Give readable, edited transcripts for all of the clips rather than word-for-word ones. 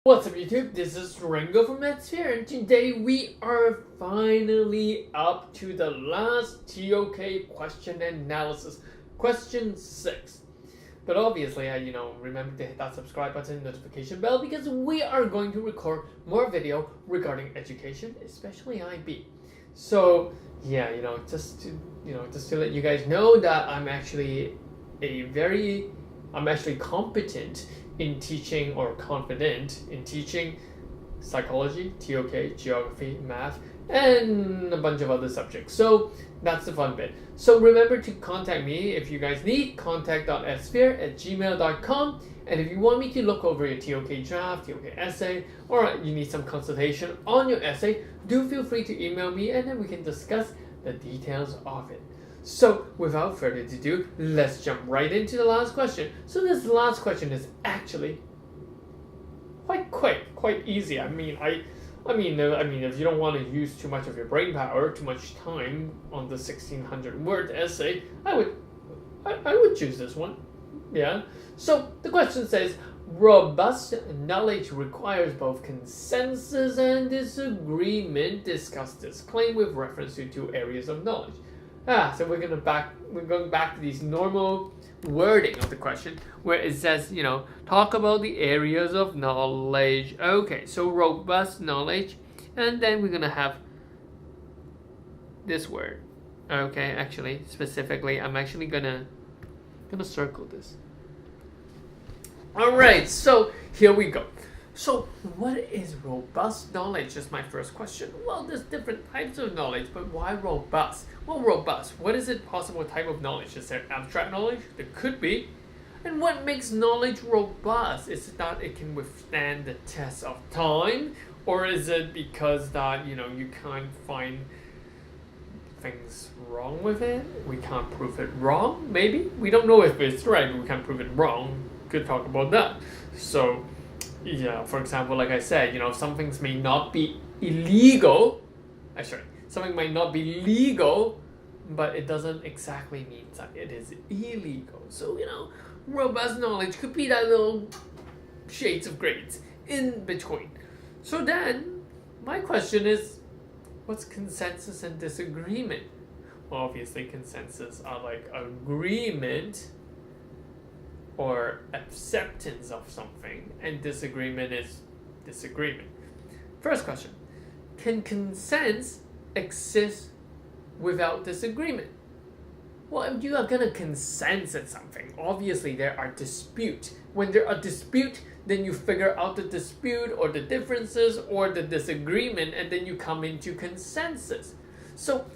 What's up YouTube, this is Ringo from TOK, and today we are finally up to the last TOK question analysis, question 6. But obviously, remember to hit that subscribe button, notification bell, because we are going to record more video regarding education, especially IB. So yeah, just to let you guys know that I'm actually competent in teaching, or confident in teaching psychology, TOK, geography, math, and a bunch of other subjects. So that's the fun bit. So remember to contact me if you guys need, contact.edsphere@gmail.com. And if you want me to look over your TOK draft, TOK essay, or you need some consultation on your essay, do feel free to email me and then we can discuss the details of it. So, without further ado, let's jump right into the last question. So this last question is actually quite quick, quite easy. I mean, if you don't want to use too much of your brain power, too much time on the 1600-word essay, I would choose this one. Yeah. So the question says, robust knowledge requires both consensus and disagreement. Discuss this claim with reference to two areas of knowledge. So we're going back to these normal wording of the question where it says, talk about the areas of knowledge. Okay, so robust knowledge, and then we're going to have this word. Okay, actually, specifically, I'm actually gonna circle this. All right, so here we go. So what is robust knowledge is my first question. Well, there's different types of knowledge, but why robust? Well, robust, what is it possible type of knowledge? Is there abstract knowledge? There could be. And what makes knowledge robust? Is it that it can withstand the test of time? Or is it because that, you can't find things wrong with it? We can't prove it wrong, maybe? We don't know if it's right, but we can't prove it wrong. Could talk about that. So, yeah, for example, like I said, some things may not be illegal. Something might not be legal, but it doesn't exactly mean that it is illegal. So, robust knowledge could be that little shades of grades in between. So then, my question is, what's consensus and disagreement? Well, obviously, consensus are like agreement or acceptance of something, and disagreement is disagreement. First question, can consent exist without disagreement? Well, if you are going to consent at something, obviously there are disputes. When there are disputes, then you figure out the dispute or the differences or the disagreement, and then you come into consensus. So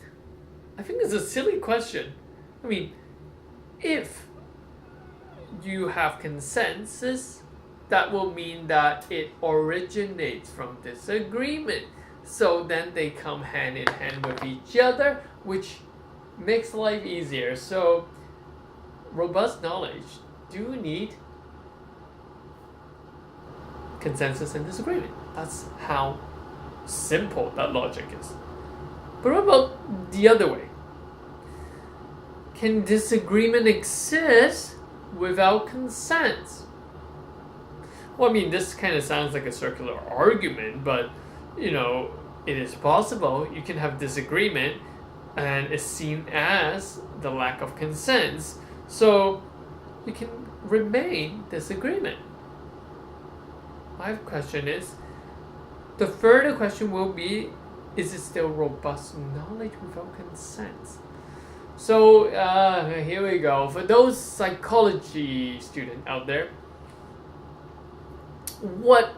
I think it's a silly question. I mean, if you have consensus, that will mean that it originates from disagreement. So then they come hand in hand with each other, which makes life easier. So robust knowledge do need consensus and disagreement. That's how simple that logic is. But what about the other way? Can disagreement exist without consent? Well, this kind of sounds like a circular argument, but it is possible. You can have disagreement and it's seen as the lack of consent, so you can remain disagreement. My question is, the further question will be, is it still robust knowledge without consent? So here we go. For those psychology students out there, what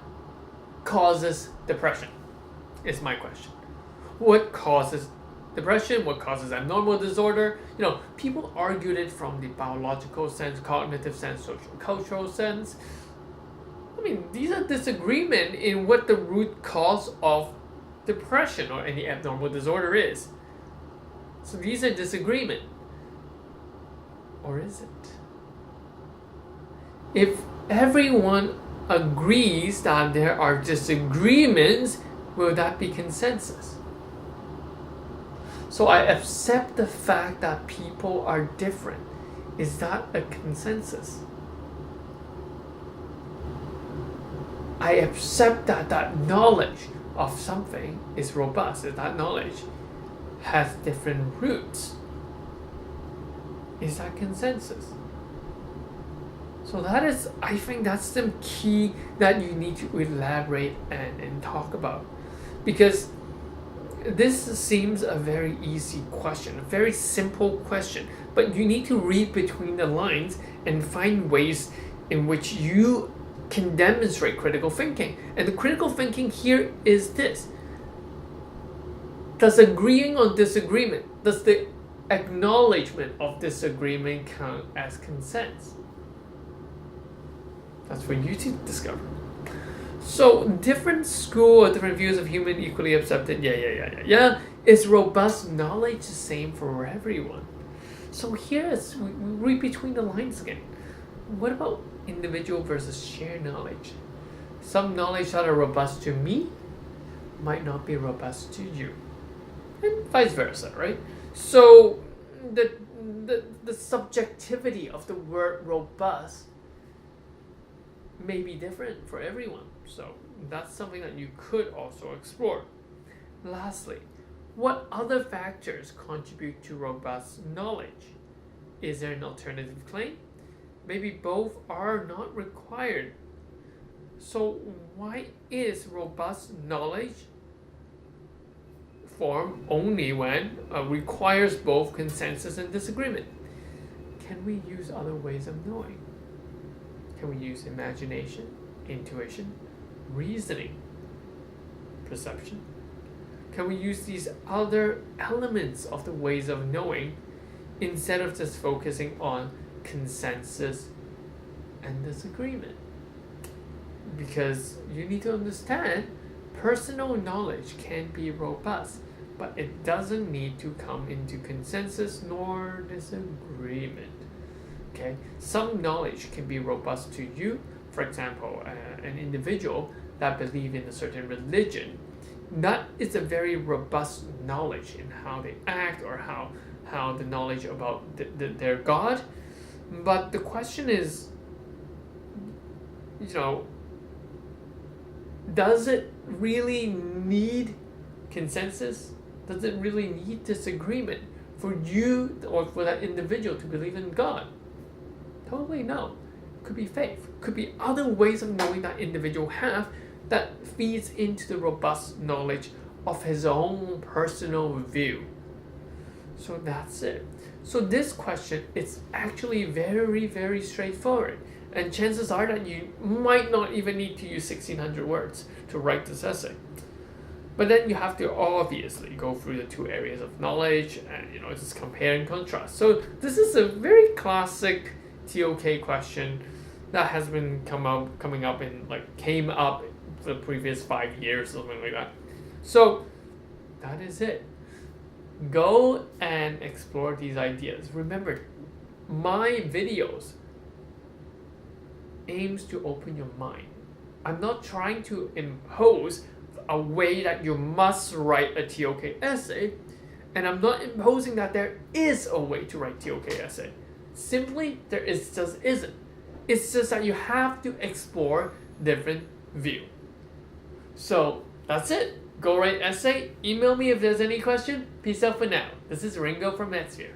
causes depression is my question. What causes depression? What causes abnormal disorder? People argued it from the biological sense, cognitive sense, social cultural sense. These are disagreement in what the root cause of depression or any abnormal disorder is. So these are disagreement. Or is it? If everyone agrees that there are disagreements, will that be consensus? So I accept the fact that people are different. Is that a consensus? I accept that that knowledge of something is robust, that knowledge has different roots. Is that consensus? So that is, I think that's the key that you need to elaborate and talk about. Because this seems a very easy question, a very simple question, but you need to read between the lines and find ways in which you can demonstrate critical thinking. And the critical thinking here is this. Does agreeing on disagreement, does the acknowledgement of disagreement count as consent? That's for you to discover. So different school or different views of human equally accepted. Yeah. Is robust knowledge the same for everyone? So here's we read between the lines again. What about individual versus shared knowledge? Some knowledge that are robust to me might not be robust to you, and vice versa, right? So the subjectivity of the word robust may be different for everyone. So that's something that you could also explore. Lastly, what other factors contribute to robust knowledge? Is there an alternative claim? Maybe both are not required. So why is robust knowledge formed only when requires both consensus and disagreement? Can we use other ways of knowing? Can we use imagination, intuition, reasoning, perception? Can we use these other elements of the ways of knowing instead of just focusing on consensus and disagreement? Because you need to understand personal knowledge can be robust, but it doesn't need to come into consensus nor disagreement. Okay, some knowledge can be robust to you. For example, an individual that believes in a certain religion, that is a very robust knowledge in how they act or how the knowledge about their God. But the question is, does it really need consensus? Does it really need disagreement for you or for that individual to believe in God? Totally no. Could be faith. Could be other ways of knowing that individual have that feeds into the robust knowledge of his own personal view. So that's it. So this question is actually very, very straightforward. And chances are that you might not even need to use 1,600 words to write this essay. But then you have to obviously go through the two areas of knowledge and just compare and contrast. So this is a very classic TOK question that has been coming up in came up the previous 5 years, something like that. So that is it. Go and explore these ideas. Remember, my videos aims to open your mind. I'm not trying to impose a way that you must write a TOK essay, and I'm not imposing that there is a way to write TOK essay. Simply, there just isn't. It's just that you have to explore different view. So that's it. Go write essay. Email me if there's any question. Peace out for now. This is Ringo from EdSphere.